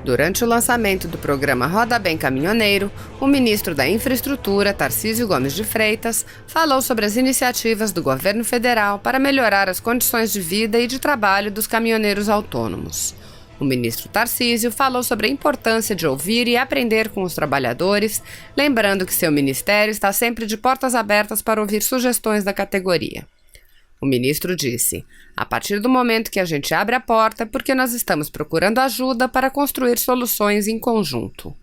Durante o lançamento do programa Roda Bem Caminhoneiro, o ministro da Infraestrutura, Tarcísio Gomes de Freitas, falou sobre as iniciativas do governo federal para melhorar as condições de vida e de trabalho dos caminhoneiros autônomos. O ministro Tarcísio falou sobre a importância de ouvir e aprender com os trabalhadores, lembrando que seu ministério está sempre de portas abertas para ouvir sugestões da categoria. O ministro disse: a partir do momento que a gente abre a porta é porque nós estamos procurando ajuda para construir soluções em conjunto.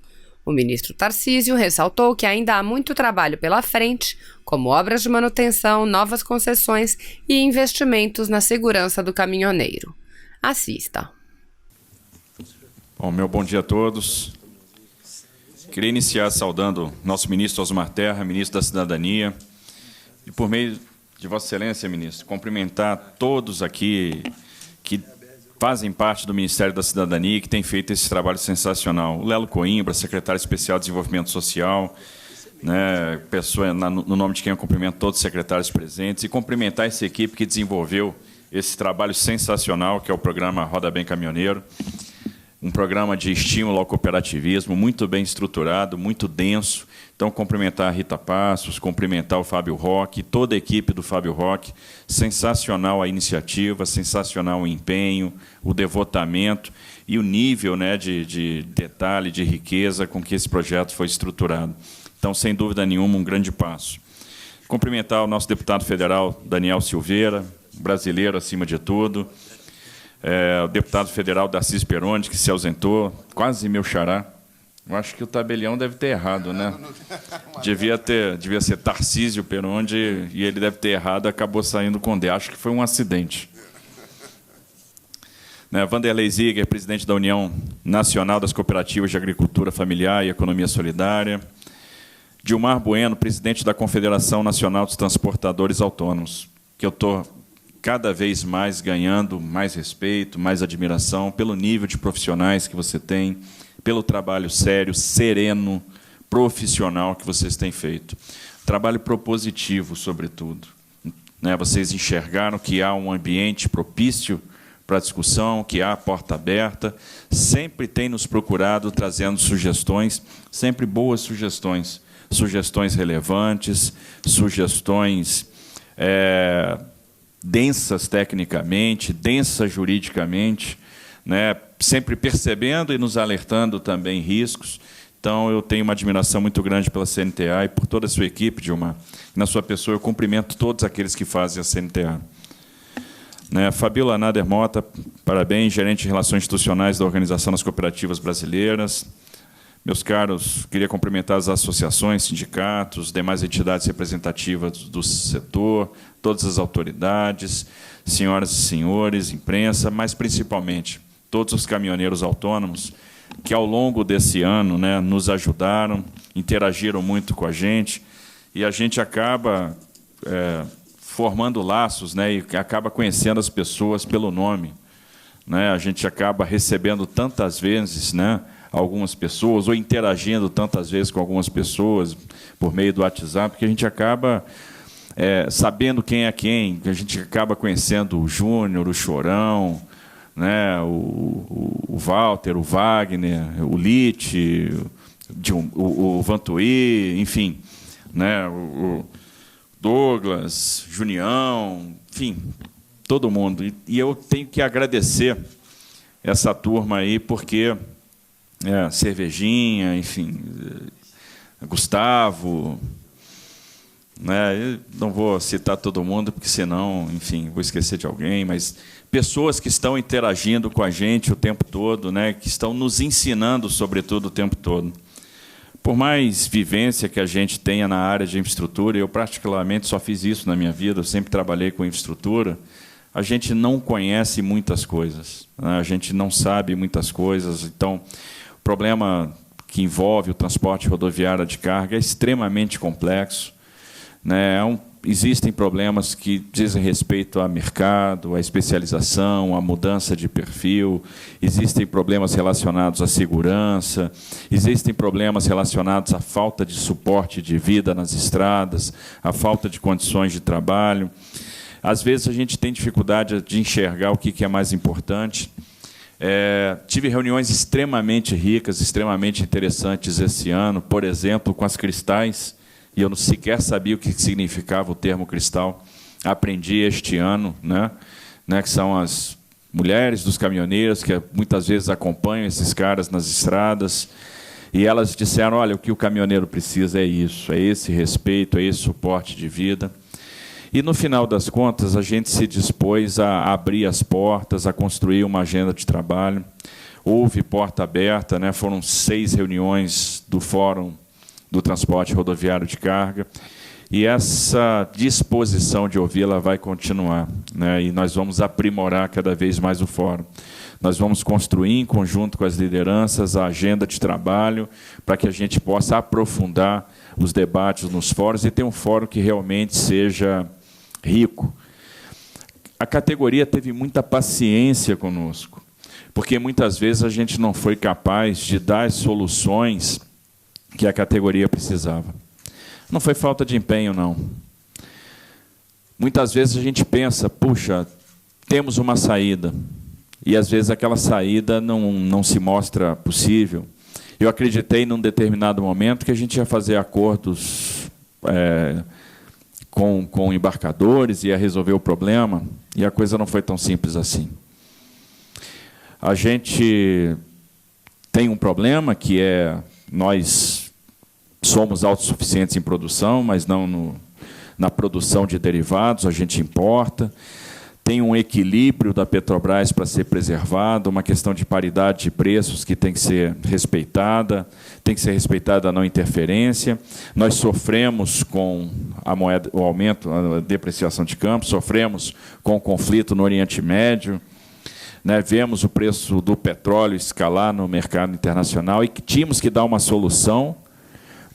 O ministro Tarcísio ressaltou que ainda há muito trabalho pela frente, como obras de manutenção, novas concessões e investimentos na segurança do caminhoneiro. Assista. Bom, meu bom dia a todos. Queria iniciar saudando nosso ministro Osmar Terra, ministro da Cidadania, e por meio de Vossa Excelência, ministro, cumprimentar todos aqui que fazem parte do Ministério da Cidadania e que têm feito esse trabalho sensacional. O Lelo Coimbra, secretário especial de Desenvolvimento Social, né, pessoa, no nome de quem eu cumprimento todos os secretários presentes, e cumprimentar essa equipe que desenvolveu esse trabalho sensacional, que é o programa Roda Bem Caminhoneiro, um programa de estímulo ao cooperativismo, muito bem estruturado, muito denso. Então, cumprimentar a Rita Passos, cumprimentar o Fábio Roque, toda a equipe do Fábio Roque. Sensacional a iniciativa, sensacional o empenho, o devotamento e o nível, né, de detalhe, de riqueza com que esse projeto foi estruturado. Então, sem dúvida nenhuma, um grande passo. Cumprimentar o nosso deputado federal, Daniel Silveira, brasileiro acima de tudo, o deputado federal Darcísio Peroni, que se ausentou, quase meu xará. Eu acho que o tabelião deve ter errado, né? Devia ser Tarcísio Peroni, e ele deve ter errado, acabou saindo com D. Acho que foi um acidente. Vanderlei Ziger, presidente da União Nacional das Cooperativas de Agricultura Familiar e Economia Solidária. Dilmar Bueno, presidente da Confederação Nacional dos Transportadores Autônomos, que eu estou cada vez mais ganhando mais respeito, mais admiração pelo nível de profissionais que você tem, pelo trabalho sério, sereno, profissional que vocês têm feito. Trabalho propositivo, sobretudo. Vocês enxergaram que há um ambiente propício para a discussão, que há a porta aberta, sempre tem nos procurado trazendo sugestões, sempre boas sugestões, sugestões relevantes, sugestões densas tecnicamente, densas juridicamente, né, sempre percebendo e nos alertando também riscos. Então, eu tenho uma admiração muito grande pela CNTA e por toda a sua equipe, Dilma. Na sua pessoa, eu cumprimento todos aqueles que fazem a CNTA. Fabíola Nader Mota, parabéns, gerente de Relações Institucionais da Organização das Cooperativas Brasileiras. Meus caros, queria cumprimentar as associações, sindicatos, demais entidades representativas do setor, todas as autoridades, senhoras e senhores, imprensa, mas, principalmente, todos os caminhoneiros autônomos que, ao longo desse ano, nos ajudaram, interagiram muito com a gente, e a gente acaba formando laços, e acaba conhecendo as pessoas pelo nome. A gente acaba recebendo tantas vezes, algumas pessoas, ou interagindo tantas vezes com algumas pessoas por meio do WhatsApp, que a gente acaba sabendo quem é quem, que a gente acaba conhecendo o Júnior, o Chorão, o Walter, o Wagner, o Lite, o Vantuí, enfim, o Douglas, Junião, enfim, todo mundo. E eu tenho que agradecer essa turma aí, porque Cervejinha, enfim, Gustavo, eu não vou citar todo mundo, porque senão, enfim, vou esquecer de alguém, mas pessoas que estão interagindo com a gente o tempo todo, que estão nos ensinando, sobretudo, o tempo todo. Por mais vivência que a gente tenha na área de infraestrutura, eu particularmente só fiz isso na minha vida, eu sempre trabalhei com infraestrutura, a gente não conhece muitas coisas, a gente não sabe muitas coisas. Então, o problema que envolve o transporte rodoviário de carga é extremamente complexo. Existem problemas que dizem respeito ao mercado, à especialização, à mudança de perfil, existem problemas relacionados à segurança, existem problemas relacionados à falta de suporte de vida nas estradas, à falta de condições de trabalho. Às vezes, a gente tem dificuldade de enxergar o que é mais importante. Tive reuniões extremamente ricas, extremamente interessantes esse ano, por exemplo, com as cristais, e eu não sequer sabia o que significava o termo cristal. Aprendi este ano, né, que são as mulheres dos caminhoneiros, que muitas vezes acompanham esses caras nas estradas, e elas disseram, olha, o que o caminhoneiro precisa é isso, é esse respeito, é esse suporte de vida. E, no final das contas, a gente se dispôs a abrir as portas, a construir uma agenda de trabalho. Houve porta aberta, né? Foram 6 reuniões do Fórum do Transporte Rodoviário de Carga, e essa disposição de ouvi-la vai continuar, né? E nós vamos aprimorar cada vez mais o Fórum. Nós vamos construir, em conjunto com as lideranças, a agenda de trabalho para que a gente possa aprofundar os debates nos fóruns e ter um fórum que realmente seja rico. A categoria teve muita paciência conosco, porque muitas vezes a gente não foi capaz de dar as soluções que a categoria precisava. Não foi falta de empenho, não. Muitas vezes a gente pensa, puxa, temos uma saída, e às vezes aquela saída não se mostra possível. Eu acreditei, num determinado momento, que a gente ia fazer acordos com embarcadores, ia resolver o problema, e a coisa não foi tão simples assim. A gente tem um problema, que é nós somos autossuficientes em produção, mas não na produção de derivados, a gente importa. Tem um equilíbrio da Petrobras para ser preservado, uma questão de paridade de preços que tem que ser respeitada a não interferência. Nós sofremos com a moeda, o aumento, a depreciação de câmbio, sofremos com o conflito no Oriente Médio, né? Vemos o preço do petróleo escalar no mercado internacional e que tínhamos que dar uma solução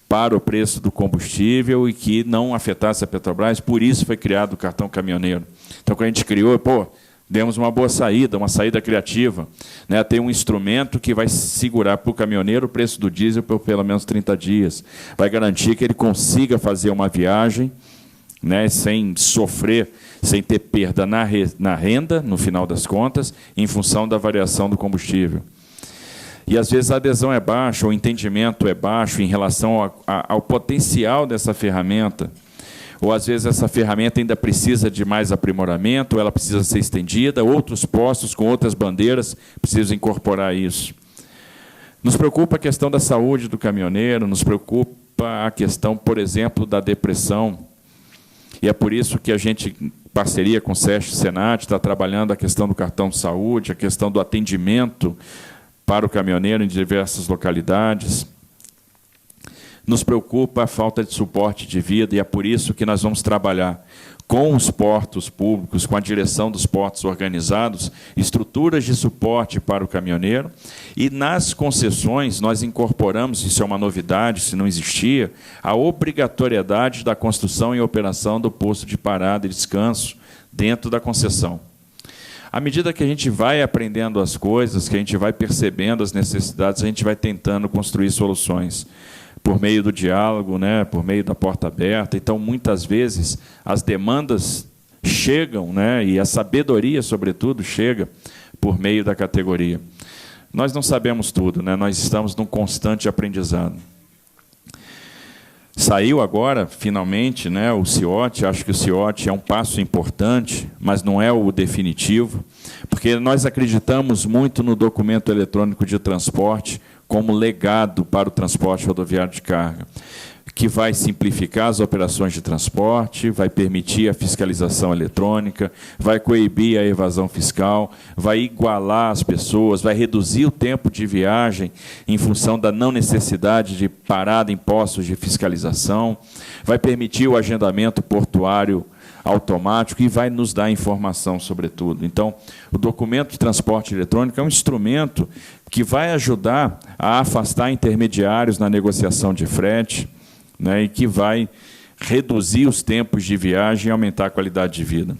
para o preço do combustível e que não afetasse a Petrobras. Por isso foi criado o cartão caminhoneiro. Então, quando a gente criou, demos uma boa saída, uma saída criativa, né? Tem um instrumento que vai segurar para o caminhoneiro o preço do diesel por pelo menos 30 dias. Vai garantir que ele consiga fazer uma viagem, né, sem sofrer, sem ter perda na renda, no final das contas, em função da variação do combustível. E, às vezes, a adesão é baixa, o entendimento é baixo em relação ao potencial dessa ferramenta, ou, às vezes, essa ferramenta ainda precisa de mais aprimoramento, ou ela precisa ser estendida, outros postos com outras bandeiras precisam incorporar isso. Nos preocupa a questão da saúde do caminhoneiro, nos preocupa a questão, por exemplo, da depressão, e é por isso que a gente, em parceria com o SESC e Senat, está trabalhando a questão do cartão de saúde, a questão do atendimento para o caminhoneiro em diversas localidades. Nos preocupa a falta de suporte de vida, e é por isso que nós vamos trabalhar com os portos públicos, com a direção dos portos organizados, estruturas de suporte para o caminhoneiro, e nas concessões nós incorporamos, isso é uma novidade, se não existia, a obrigatoriedade da construção e operação do posto de parada e descanso dentro da concessão. À medida que a gente vai aprendendo as coisas, que a gente vai percebendo as necessidades, a gente vai tentando construir soluções por meio do diálogo, né, por meio da porta aberta. Então, muitas vezes, as demandas chegam, né, e a sabedoria, sobretudo, chega por meio da categoria. Nós não sabemos tudo, né, nós estamos num constante aprendizado. Saiu agora, finalmente, né, o CIOT. Acho que o CIOT é um passo importante, mas não é o definitivo, porque nós acreditamos muito no documento eletrônico de transporte como legado para o transporte rodoviário de carga, que vai simplificar as operações de transporte, vai permitir a fiscalização eletrônica, vai coibir a evasão fiscal, vai igualar as pessoas, vai reduzir o tempo de viagem em função da não necessidade de parada em postos de fiscalização, vai permitir o agendamento portuário automático e vai nos dar informação sobre tudo. Então, o documento de transporte eletrônico é um instrumento que vai ajudar a afastar intermediários na negociação de frete, né, e que vai reduzir os tempos de viagem e aumentar a qualidade de vida.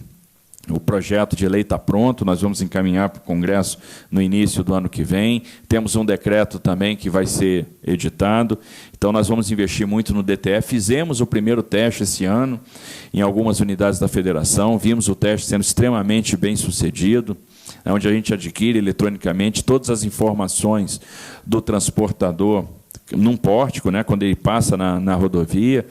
O projeto de lei está pronto, nós vamos encaminhar para o Congresso no início do ano que vem. Temos um decreto também que vai ser editado. Então, nós vamos investir muito no DTE. Fizemos o primeiro teste esse ano em algumas unidades da federação. Vimos o teste sendo extremamente bem sucedido. onde a gente adquire eletronicamente todas as informações do transportador num pórtico, né, quando ele passa na rodovia.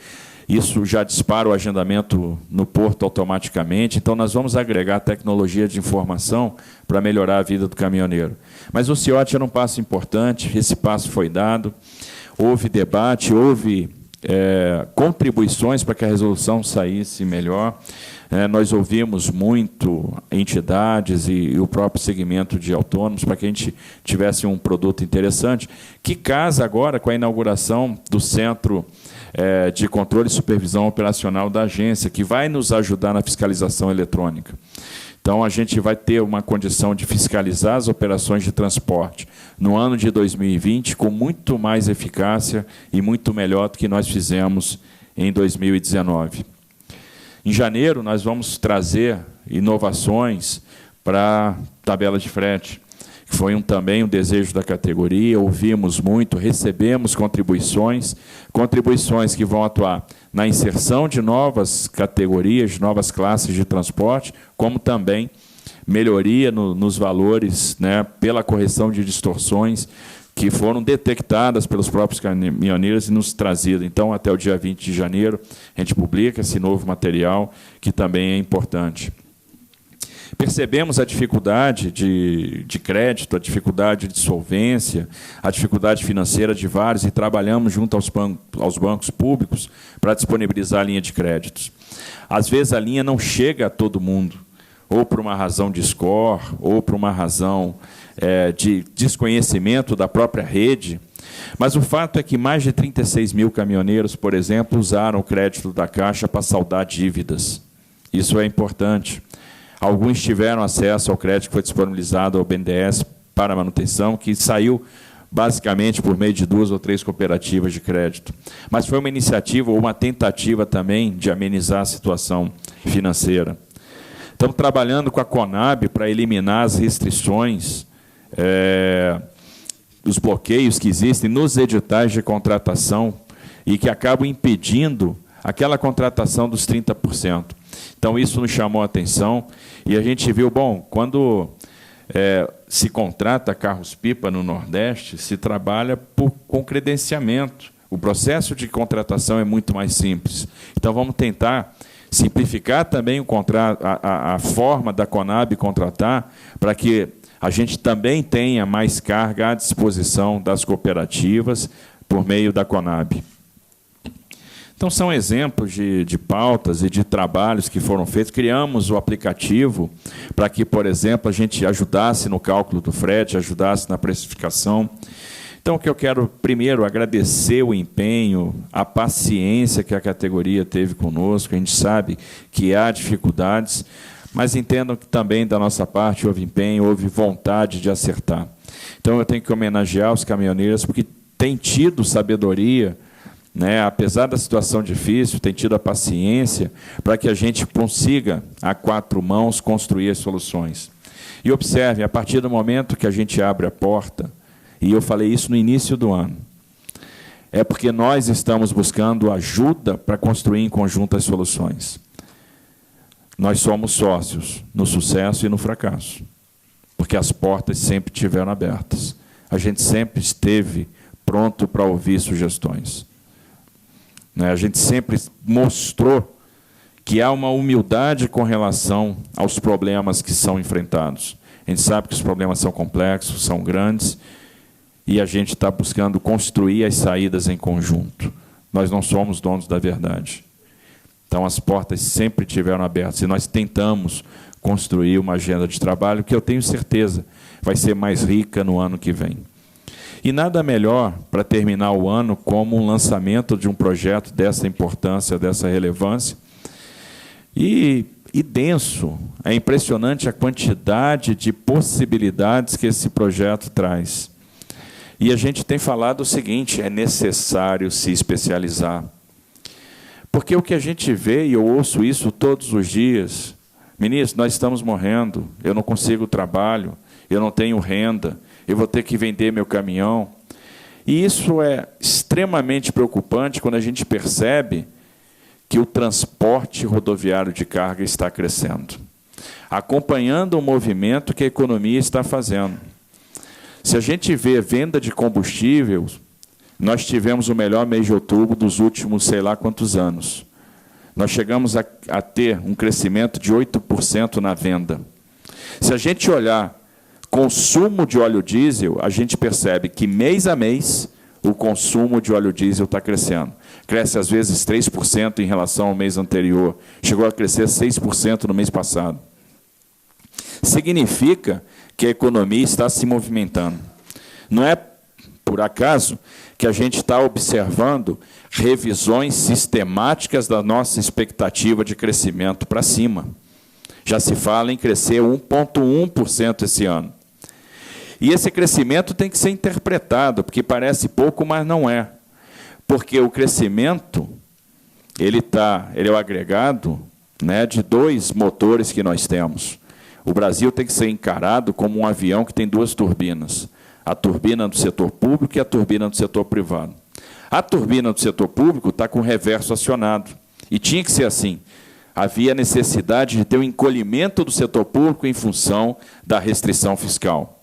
Isso já dispara o agendamento no porto automaticamente. Então, nós vamos agregar tecnologia de informação para melhorar a vida do caminhoneiro. Mas o CIOT era um passo importante, esse passo foi dado, houve debate, houve contribuições para que a resolução saísse melhor. Nós ouvimos muito entidades e o próprio segmento de autônomos para que a gente tivesse um produto interessante, que casa agora com a inauguração do Centro de Controle e Supervisão Operacional da agência, que vai nos ajudar na fiscalização eletrônica. Então, a gente vai ter uma condição de fiscalizar as operações de transporte no ano de 2020 com muito mais eficácia e muito melhor do que nós fizemos em 2019. Em janeiro, nós vamos trazer inovações para a tabela de frete, que foi também um desejo da categoria, ouvimos muito, recebemos contribuições que vão atuar na inserção de novas categorias, de novas classes de transporte, como também melhoria nos valores, né, pela correção de distorções que foram detectadas pelos próprios caminhoneiros e nos trazidas. Então, até o dia 20 de janeiro, a gente publica esse novo material, que também é importante. Percebemos a dificuldade de crédito, a dificuldade de solvência, a dificuldade financeira de vários e trabalhamos junto aos bancos públicos para disponibilizar a linha de créditos. Às vezes, a linha não chega a todo mundo, ou por uma razão de score, ou por uma razão de desconhecimento da própria rede, mas o fato é que mais de 36 mil caminhoneiros, por exemplo, usaram o crédito da Caixa para saldar dívidas. Isso é importante. Alguns tiveram acesso ao crédito que foi disponibilizado ao BNDES para manutenção, que saiu basicamente por meio de 2 ou 3 cooperativas de crédito. Mas foi uma iniciativa ou uma tentativa também de amenizar a situação financeira. Estamos trabalhando com a Conab para eliminar as restrições, os bloqueios que existem nos editais de contratação e que acabam impedindo aquela contratação dos 30%. Então, isso nos chamou a atenção e a gente viu, bom, quando se contrata carros-pipa no Nordeste, se trabalha com credenciamento. O processo de contratação é muito mais simples. Então, vamos tentar simplificar também a forma da Conab contratar, para que a gente também tenha mais carga à disposição das cooperativas por meio da Conab. Então, são exemplos de pautas e de trabalhos que foram feitos. Criamos o aplicativo para que, por exemplo, a gente ajudasse no cálculo do frete, ajudasse na precificação. Então, o que eu quero, primeiro, agradecer o empenho, a paciência que a categoria teve conosco. A gente sabe que há dificuldades, mas entendam que também, da nossa parte, houve empenho, houve vontade de acertar. Então, eu tenho que homenagear os caminhoneiros, porque têm tido sabedoria, né, apesar da situação difícil, tem tido a paciência para que a gente consiga, a 4 mãos, construir as soluções. E observem, a partir do momento que a gente abre a porta, e eu falei isso no início do ano, é porque nós estamos buscando ajuda para construir em conjunto as soluções. Nós somos sócios no sucesso e no fracasso, porque as portas sempre estiveram abertas. A gente sempre esteve pronto para ouvir sugestões. A gente sempre mostrou que há uma humildade com relação aos problemas que são enfrentados. A gente sabe que os problemas são complexos, são grandes, e a gente está buscando construir as saídas em conjunto. Nós não somos donos da verdade. Então, as portas sempre estiveram abertas, e nós tentamos construir uma agenda de trabalho que eu tenho certeza vai ser mais rica no ano que vem. E nada melhor para terminar o ano como um lançamento de um projeto dessa importância, dessa relevância. E denso, é impressionante a quantidade de possibilidades que esse projeto traz. E a gente tem falado o seguinte, é necessário se especializar. Porque o que a gente vê, e eu ouço isso todos os dias, ministro, nós estamos morrendo, eu não consigo trabalho, eu não tenho renda, eu vou ter que vender meu caminhão. E isso é extremamente preocupante quando a gente percebe que o transporte rodoviário de carga está crescendo. acompanhando o movimento que a economia está fazendo. Se a gente vê venda de combustíveis, nós tivemos o melhor mês de outubro dos últimos sei lá quantos anos. Nós chegamos a ter um crescimento de 8% na venda. Se a gente olhar consumo de óleo diesel, a gente percebe que mês a mês o consumo de óleo diesel está crescendo. Cresce às vezes 3% em relação ao mês anterior. Chegou a crescer 6% no mês passado. Significa que a economia está se movimentando. Não é por acaso que a gente está observando revisões sistemáticas da nossa expectativa de crescimento para cima. Já se fala em crescer 1,1% esse ano. E esse crescimento tem que ser interpretado, porque parece pouco, mas não é. Porque o crescimento, ele é o agregado, né, de dois motores que nós temos. O Brasil tem que ser encarado como um avião que tem duas turbinas. A turbina do setor público e a turbina do setor privado. A turbina do setor público está com o reverso acionado. E tinha que ser assim. Havia necessidade de ter um encolhimento do setor público em função da restrição fiscal.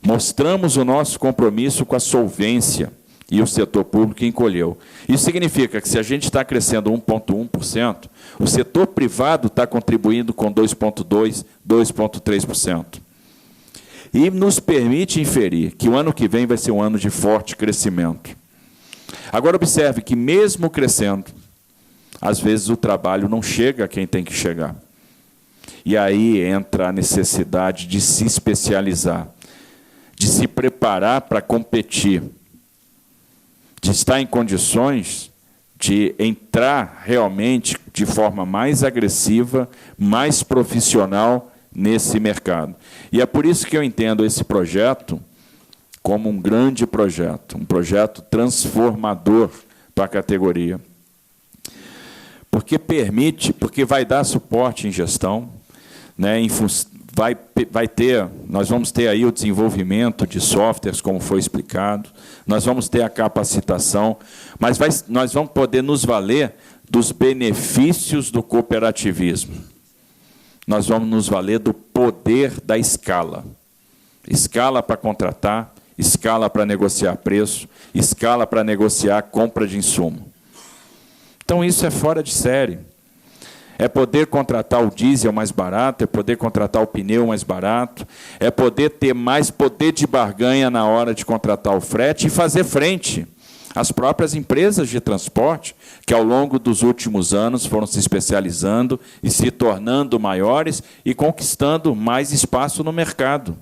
Mostramos o nosso compromisso com a solvência e o setor público encolheu. Isso significa que se a gente está crescendo 1,1%, o setor privado está contribuindo com 2,2%, 2,3%. E nos permite inferir que o ano que vem vai ser um ano de forte crescimento. Agora, observe que, mesmo crescendo, às vezes o trabalho não chega a quem tem que chegar. E aí entra a necessidade de se especializar, de se preparar para competir, de estar em condições de entrar realmente de forma mais agressiva, mais profissional nesse mercado. E é por isso que eu entendo esse projeto como um grande projeto, um projeto transformador para a categoria. Porque permite, porque vai dar suporte em gestão, né, nós vamos ter aí o desenvolvimento de softwares, como foi explicado, nós vamos ter a capacitação, mas nós vamos poder nos valer dos benefícios do cooperativismo. Nós vamos nos valer do poder da escala. Escala para contratar, escala para negociar preço, escala para negociar compra de insumo. Então, isso é fora de série. É poder contratar o diesel mais barato, é poder contratar o pneu mais barato, é poder ter mais poder de barganha na hora de contratar o frete e fazer frente às próprias empresas de transporte, que ao longo dos últimos anos foram se especializando e se tornando maiores e conquistando mais espaço no mercado.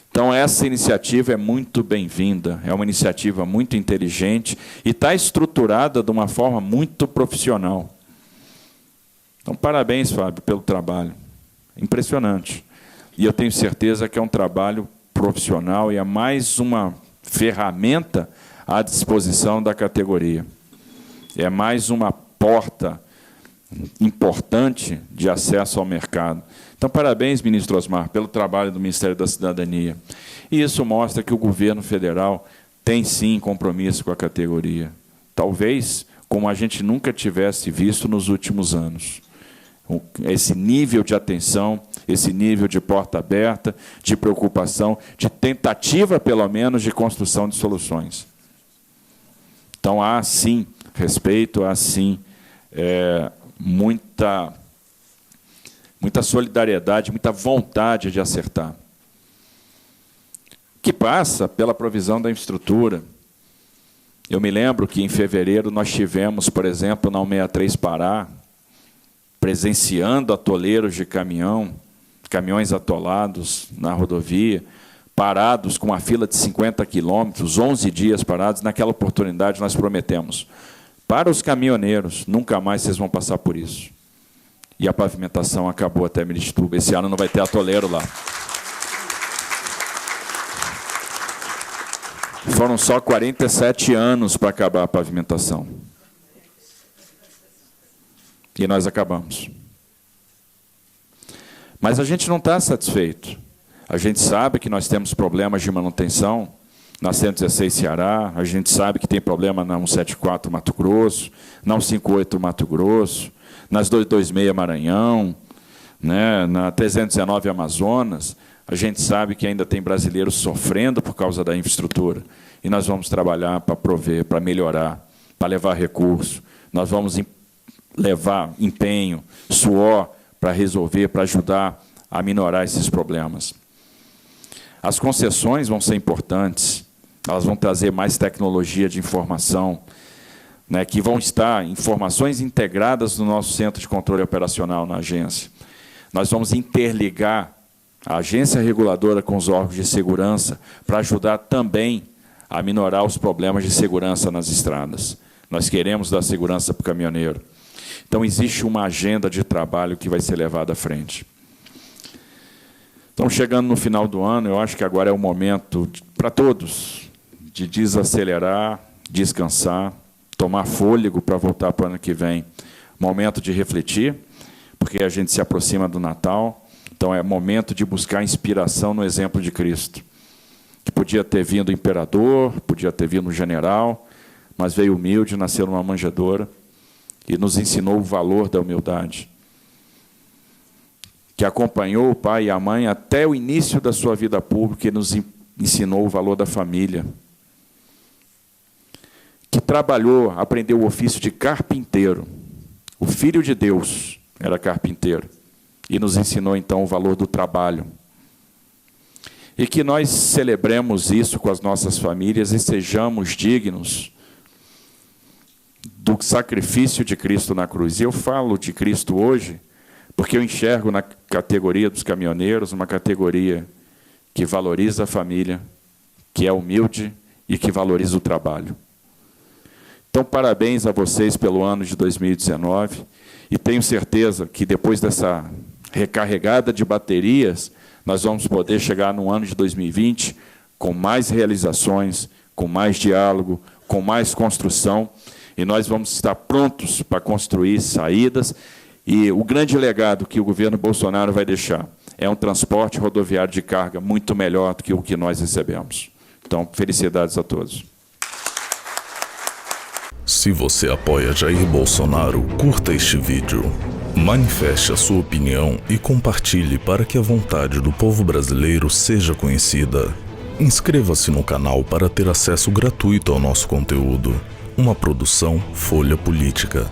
Então, essa iniciativa é muito bem-vinda, é uma iniciativa muito inteligente e está estruturada de uma forma muito profissional. Então, parabéns, Fábio, pelo trabalho. Impressionante. E eu tenho certeza que é um trabalho profissional e é mais uma ferramenta à disposição da categoria. É mais uma porta importante de acesso ao mercado. Então, parabéns, ministro Osmar, pelo trabalho do Ministério da Cidadania. E isso mostra que o governo federal tem, sim, compromisso com a categoria. Talvez como a gente nunca tivesse visto nos últimos anos. Esse nível de atenção, esse nível de porta aberta, de preocupação, de tentativa, pelo menos, de construção de soluções. Então, há, sim, respeito, há, sim, muita solidariedade, muita vontade de acertar. Que passa pela provisão da infraestrutura. Eu me lembro que, em fevereiro, nós tivemos, por exemplo, na 163 Pará, presenciando atoleiros de caminhões atolados na rodovia, parados com uma fila de 50 quilômetros, 11 dias parados. Naquela oportunidade, nós prometemos, para os caminhoneiros, nunca mais vocês vão passar por isso. E a pavimentação acabou até Miritituba. Esse ano não vai ter atoleiro lá. Foram só 47 anos para acabar a pavimentação. E nós acabamos. Mas a gente não está satisfeito. A gente sabe que nós temos problemas de manutenção na 116 Ceará, a gente sabe que tem problema na 174 Mato Grosso, na 158 Mato Grosso, nas 226 Maranhão, né, na 319 Amazonas. A gente sabe que ainda tem brasileiros sofrendo por causa da infraestrutura. E nós vamos trabalhar para prover, para melhorar, para levar recurso. Nós vamos levar empenho, suor para resolver, para ajudar a minorar esses problemas. As concessões vão ser importantes. Elas vão trazer mais tecnologia de informação, né, que vão estar informações integradas no nosso centro de controle operacional na agência. Nós vamos interligar a agência reguladora com os órgãos de segurança para ajudar também a minorar os problemas de segurança nas estradas. Nós queremos dar segurança para o caminhoneiro. Então, existe uma agenda de trabalho que vai ser levada à frente. Então, chegando no final do ano, eu acho que agora é o momento para todos de desacelerar, descansar, tomar fôlego para voltar para o ano que vem. Momento de refletir, porque a gente se aproxima do Natal. Então, é momento de buscar inspiração no exemplo de Cristo, que podia ter vindo o imperador, podia ter vindo o general, mas veio humilde, nasceu numa manjedoura e nos ensinou o valor da humildade, que acompanhou o pai e a mãe até o início da sua vida pública e nos ensinou o valor da família, que trabalhou, aprendeu o ofício de carpinteiro. O Filho de Deus era carpinteiro e nos ensinou, então, o valor do trabalho. E que nós celebremos isso com as nossas famílias e sejamos dignos do sacrifício de Cristo na cruz. E eu falo de Cristo hoje porque eu enxergo na categoria dos caminhoneiros uma categoria que valoriza a família, que é humilde e que valoriza o trabalho. Então, parabéns a vocês pelo ano de 2019 e tenho certeza que depois dessa recarregada de baterias, nós vamos poder chegar no ano de 2020 com mais realizações, com mais diálogo, com mais construção, e nós vamos estar prontos para construir saídas. E o grande legado que o governo Bolsonaro vai deixar é um transporte rodoviário de carga muito melhor do que o que nós recebemos. Então, felicidades a todos. Se você apoia Jair Bolsonaro, curta este vídeo. Manifeste a sua opinião e compartilhe para que a vontade do povo brasileiro seja conhecida. Inscreva-se no canal para ter acesso gratuito ao nosso conteúdo. Uma produção Folha Política.